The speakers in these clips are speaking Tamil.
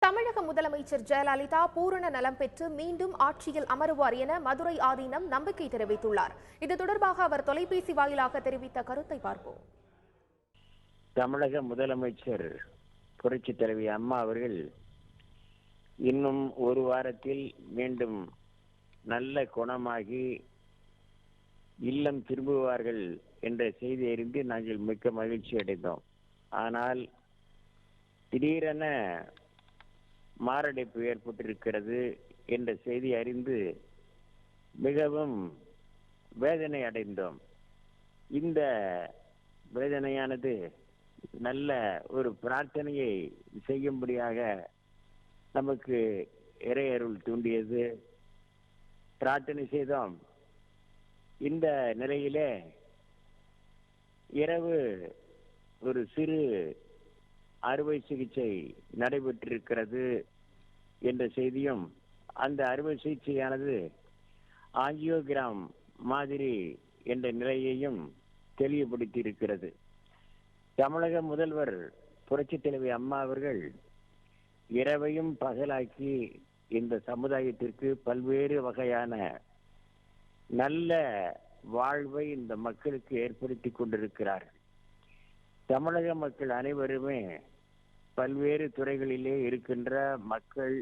தமிழக முதலமைச்சர் ஜெயலலிதா பூரண நலம் பெற்று மீண்டும் ஆட்சியில் அமருவார் என மதுரை ஆதீனம் நம்பிக்கை தெரிவித்துள்ளார். இது தொடர்பாக அவர் தொலைபேசி வாயிலாக தெரிவித்த கருத்தை பார்ப்போம். தமிழக முதலமைச்சர் புரட்சி தலைவி அம்மா அவர்கள் இன்னும் ஒரு வாரத்தில் மீண்டும் நல்ல குணமாகி இல்லம் திரும்புவார்கள் என்ற செய்தி அறிந்து நாங்கள் மிக்க மகிழ்ச்சி அடைந்தோம். ஆனால் திடீரென மாரடைப்பு ஏற்பட்டிருக்கிறது என்ற செய்தி அறிந்து மிகவும் வேதனை அடைந்தோம். இந்த வேதனையானது நல்ல ஒரு பிரார்த்தனையை செய்யும்படியாக நமக்கு இறையருள் தூண்டியது. பிரார்த்தனை செய்தோம். இந்த நிலையிலே இரவு ஒரு சிறு அறுவை சிகிச்சை நடைபெற்றிருக்கிறது என்ற செய்தியும், அந்த அறுவை சிகிச்சையானது ஆஞ்சியோகிராம் மாதிரி என்ற நிலையையும் தெளிவுபடுத்தி இருக்கிறது. தமிழக முதல்வர் புரட்சி தலைவி அம்மா அவர்கள் இரவையும் பகலாக்கி இந்த சமுதாயத்திற்கு பல்வேறு வகையான நல்ல வாழ்வை இந்த மக்களுக்கு ஏற்படுத்தி கொண்டிருக்கிறார். தமிழக மக்கள் அனைவருமே பல்வேறு துறைகளிலே இருக்கின்ற மக்கள்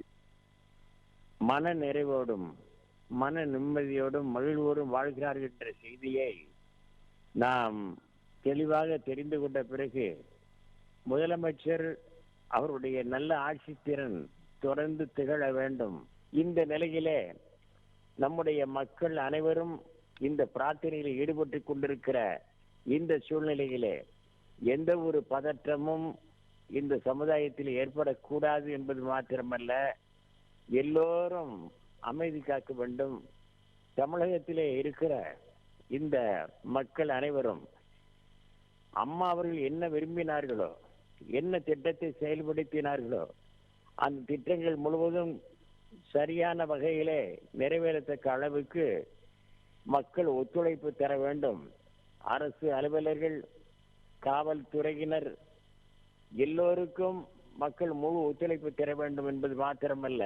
மன நிறைவோடும் மன நிம்மதியோடும் மகிழ்வோடும் வாழ்கிறார்கள் என்ற செய்தியை நாம் தெளிவாக தெரிந்து கொண்ட பிறகு முதலமைச்சர் அவருடைய நல்ல ஆட்சி திறன் தொடர்ந்து திகழ வேண்டும். இந்த நிலையிலே நம்முடைய மக்கள் அனைவரும் இந்த பிரார்த்தனையில் ஈடுபட்டு கொண்டிருக்கிற இந்த சூழ்நிலையிலே எந்த ஒரு பதற்றமும் இந்த சமுதாயத்தில் ஏற்படக்கூடாது என்பது மாத்திரமல்ல, எல்லோரும் அமைதி காக்க வேண்டும். தமிழகத்திலே இருக்கிற இந்த மக்கள் அனைவரும் அம்மா அவர்கள் என்ன விரும்பினார்களோ, என்ன திட்டத்தை செயல்படுத்தினார்களோ, அந்த திட்டங்கள் முழுவதும் சரியான வகையிலே நிறைவேறத்தக்க அளவுக்கு மக்கள் ஒத்துழைப்பு தர வேண்டும். அரசு அலுவலர்கள், காவல்துறையினர் எல்லோருக்கும் மக்கள் முழு ஒத்துழைப்பு தர வேண்டும் என்பது மாத்திரமல்ல,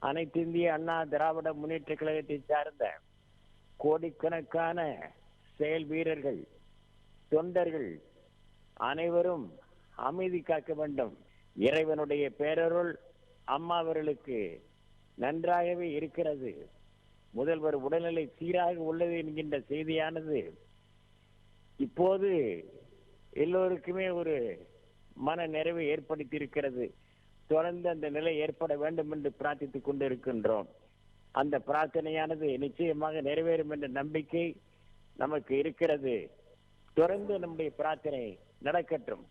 அனைத்து இந்திய அண்ணா திராவிட முன்னேற்ற கழகத்தை சார்ந்த கோடிக்கணக்கான செயல் வீரர்கள், தொண்டர்கள் அனைவரும் அமைதி காக்க வேண்டும். இறைவனுடைய பேரருள் அம்மா அவர்களுக்கு நன்றாகவே இருக்கிறது. முதல்வர் உடல்நிலை சீராக உள்ளது என்கின்ற செய்தியானது இப்போது எல்லோருக்குமே ஒரு மன நிறைவை ஏற்படுத்தி இருக்கிறது. தொடர்ந்து அந்த நிலை ஏற்பட வேண்டும் என்று பிரார்த்தித்துக் கொண்டிருக்கின்றோம். அந்த பிரார்த்தனையானது நிச்சயமாக நிறைவேறும் என்ற நம்பிக்கை நமக்கு இருக்கிறது. தொடர்ந்து நம்முடைய பிரார்த்தனை நடக்கட்டும்.